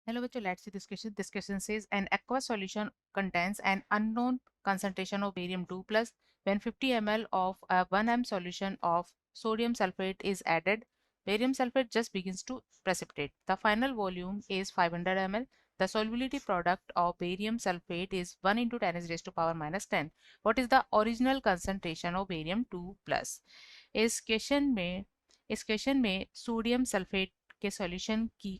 Hello, bachcho, let's see this question. This question says an aqueous solution contains an unknown concentration of barium 2 plus. When 50 ml of a 1 m solution of sodium sulfate is added, barium sulfate just begins to precipitate. The final volume is 500 ml. The solubility product of barium sulfate is 1 into 10 is raised to power minus 10. What is the original concentration of barium 2 plus? इस question में sodium sulphate के solution की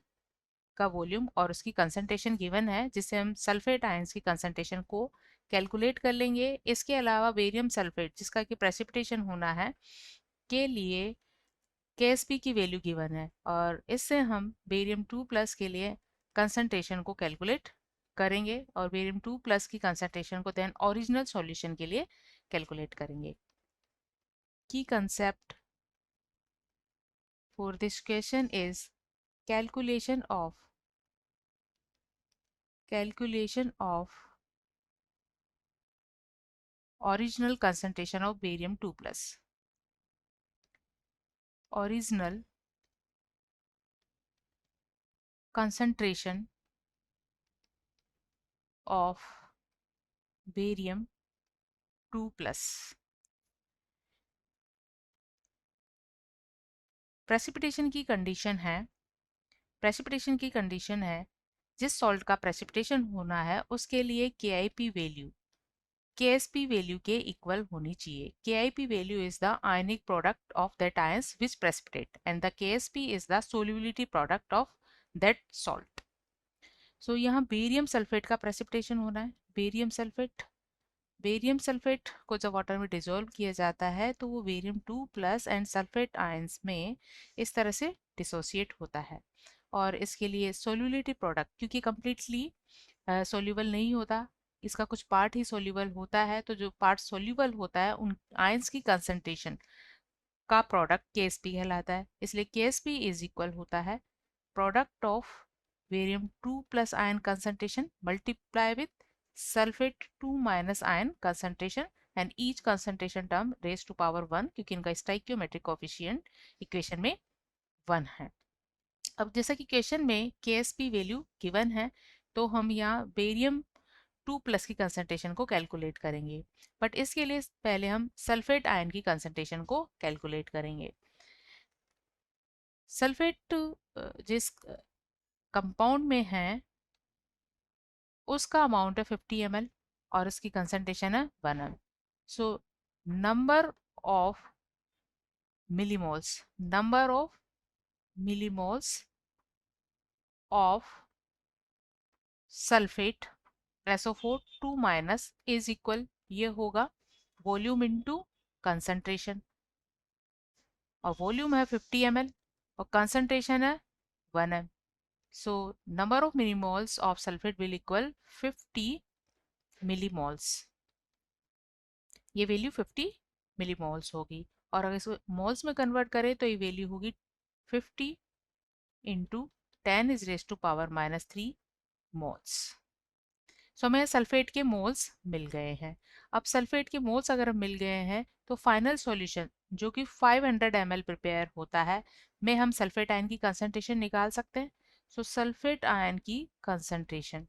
का volume और उसकी concentration given है, जिससे हम सल्फेट आयंस की कंसंट्रेशन को कैलकुलेट कर लेंगे। इसके अलावा बेरियम सल्फेट जिसका कि प्रेसिपिटेशन होना है के लिए KSP की वैल्यू गिवन है और इससे हम बेरियम 2 प्लस के लिए कंसंट्रेशन को कैलकुलेट करेंगे और बेरियम 2 प्लस की कंसंट्रेशन को देन ओरिजिनल सॉल्यूशन के लिए कैलकुलेट करेंगे। की concept for this question is calculation of original concentration of barium 2 plus. Original concentration of barium 2 plus. Precipitation की कंडीशन है जिस सॉल्ट का प्रेसिपिटेशन होना है उसके लिए KIP वैल्यू KSP वैल्यू के इक्वल होनी चाहिए। KIP value is the ionic product of that ions which precipitate and the KSP is the solubility product of that salt. So यहाँ बेरियम सल्फेट का प्रेसिपिटेशन होना है। बेरियम सल्फेट को जब water में डिसॉल्व किया जाता है तो वो barium 2 plus and sulphate ions में इस तरह से डिसोसिएट होता है और इसके लिए सोल्युबिलिटी प्रोडक्ट क्योंकि कंप्लीटली सोल्यूबल नहीं होता, इसका कुछ पार्ट ही सोल्यूबल होता है, तो जो पार्ट सोल्यूबल होता है उन आयंस की कंसंट्रेशन का प्रोडक्ट KSP कहलाता है। इसलिए KSP इज इक्वल होता है product of barium 2 plus ion concentration multiply with sulphate 2 minus ion concentration and each concentration term raise to power 1 क्योंकि इनका स्टोइकियोमेट्रिक कोएफिशिएंट इक्वेशन में 1 है। अब जैसा कि क्वेश्चन में KSP वैल्यू गिवन है तो हम यहाँ बेरियम 2 प्लस की कंसंट्रेशन को कैलकुलेट करेंगे, बट इसके लिए पहले हम सल्फेट आयन की कंसंट्रेशन को कैलकुलेट करेंगे। सल्फेट जिस कंपाउंड में है उसका अमाउंट है 50 ml और इसकी कंसंट्रेशन है 1 m। So number of millimoles of sulphate SO4 2 minus is equal, ये होगा वॉल्यूम इनटू कंसंट्रेशन और वॉल्यूम है 50 ml और कंसंट्रेशन है 1 m। So number of millimoles of sulphate will equal 50 millimoles. ये वैल्यू 50 मिलीमोल्स होगी और अगर इसको मोल्स में कन्वर्ट करें तो ये वैल्यू होगी 50 into 10 is raise to power minus 3 moles. So हमें सल्फेट के मोल्स मिल गए हैं। अब सल्फेट के मोल्स अगर मिल गए हैं तो फाइनल सॉल्यूशन जो कि 500 ml प्रिपेयर होता है में हम सल्फेट आयन की कंसंट्रेशन निकाल सकते हैं। सो सल्फेट आयन की कंसंट्रेशन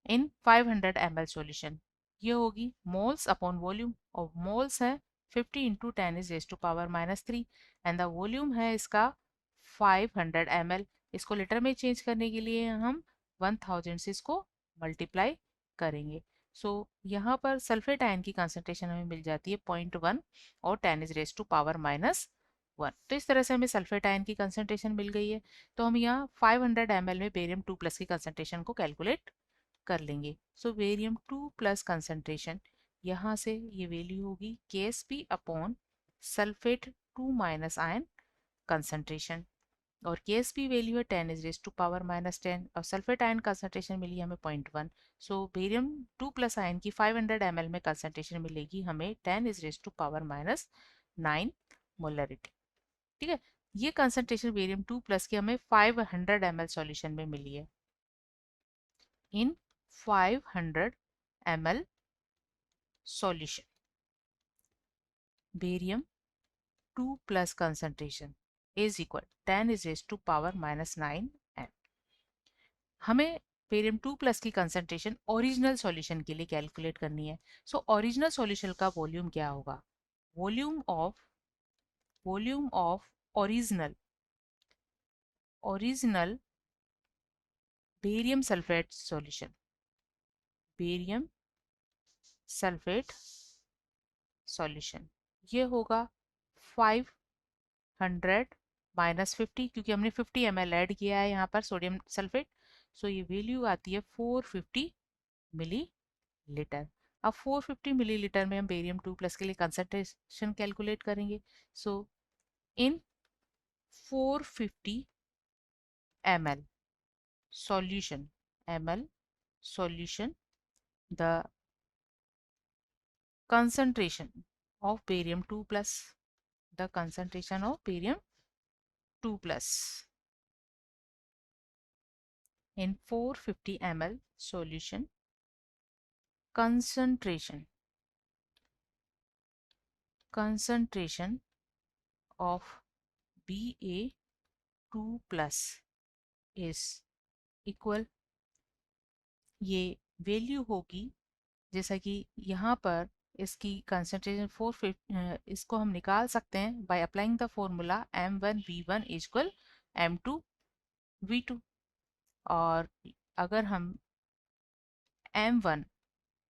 इन 500 ml सॉल्यूशन ये होगी मोल्स अपॉन वॉल्यूम और मोल्स है 50 into 10 is raise to power minus 3 and the volume है इसका 500 ml। इसको लीटर में चेंज करने के लिए हम 1000 से इसको मल्टीप्लाई करेंगे। सो यहाँ पर सल्फेट आयन की कंसंट्रेशन हमें मिल जाती है 0.1 और 10 is raise to power minus 1। तो इस तरह से हमें सल्फेट आयन की कंसंट्रेशन मिल गई है। तो हम यहाँ 500 ml में बेरियम 2 प्लस की कंसंट्रेशन को कैलकुलेट कर लेंगे। सो बेरियम 2 प्लस कंसंट्रेशन यहाँ से ये वैल्यू होगी KSP upon sulphate 2 minus ion concentration और KSP वैल्यू है 10 is raise to power minus 10 और सल्फेट आयन कंसंट्रेशन मिली हमें 0.1। सो बेरियम 2 प्लस आयन की 500 ml में कंसंट्रेशन मिलेगी हमें 10 is raise to power minus 9 molarity. ठीक है, ये कंसंट्रेशन बेरियम 2 प्लस की हमें 500 ml सॉल्यूशन में मिली है। इन 500 ml solution barium 2 plus concentration is equal 10 is raised to power minus 9 m। हमें बेरियम 2 प्लस की कंसंट्रेशन ओरिजिनल सॉल्यूशन के लिए कैलकुलेट करनी है। सो ओरिजिनल सॉल्यूशन का वॉल्यूम क्या होगा? Volume of original barium sulphate solution, barium sulphate solution, ये होगा 500 माइनस 50, क्योंकि हमने 50 ml ऐड किया है यहाँ पर सोडियम सल्फेट। सो ये वैल्यू आती है 450 मिलीलीटर। अब 450 मिलीलीटर में हम बेरियम 2 प्लस के लिए कंसंट्रेशन कैलकुलेट करेंगे। सो इन 450 ml solution, the concentration of barium 2 plus, the concentration of barium 2 plus in 450 ml solution, concentration of Ba2 plus is equal, ये वैल्यू होगी जैसा कि यहाँ पर इसकी कंसंट्रेशन 450, इसको हम निकाल सकते हैं by applying the formula M1V1 equal M2V2। और अगर हम M1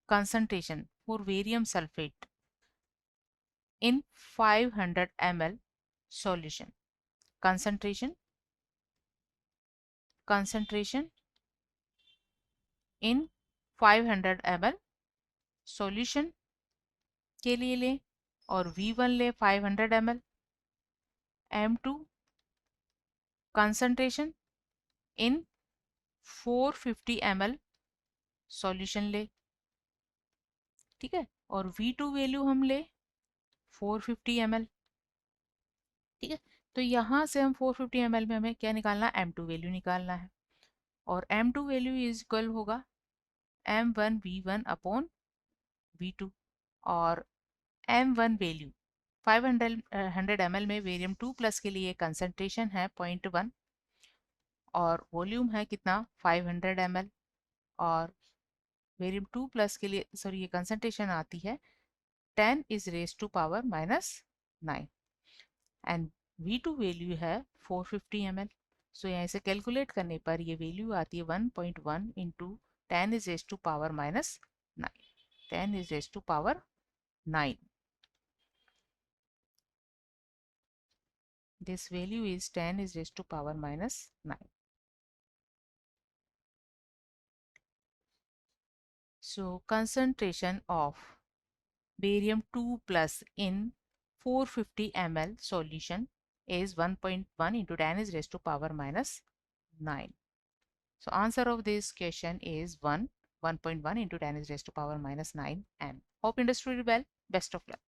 concentration for barium sulfate in 500 ml solution, concentration in 500 ml solution के लिए लें और V1 ले 500 ml, M2 concentration in 450 ml solution ले, ठीक है, और V2 वैल्यू हम ले 450 ml, ठीक है। तो यहाँ से हम 450 ml में हमें क्या निकालना है? M2 वैल्यू निकालना है, और M2 वैल्यू इज इक्वल होगा M1V1 अपॉन V2। और M1 वैल्यू 500 ml में वेरियम 2 प्लस के लिए कंसंट्रेशन है 0.1 और वॉल्यूम है कितना? 500 ml। और वेरियम 2 प्लस के लिए सॉरी ये कंसंट्रेशन आती है 10 is raise to power minus 9 and V2 value है 450 ml। सो यहाँ से कैलकुलेट करने पर ये वैल्यू आती है 1.1 into 10 is raise to power minus 9, 10 is raised to power 9. This value is 10 is raised to power minus 9. So concentration of barium 2 plus in 450 ml solution is 1.1 into 10 is raised to power minus 9. So answer of this question is 1.1 into 10 is raised to power minus 9 m. Hope you understood it well. Best of luck.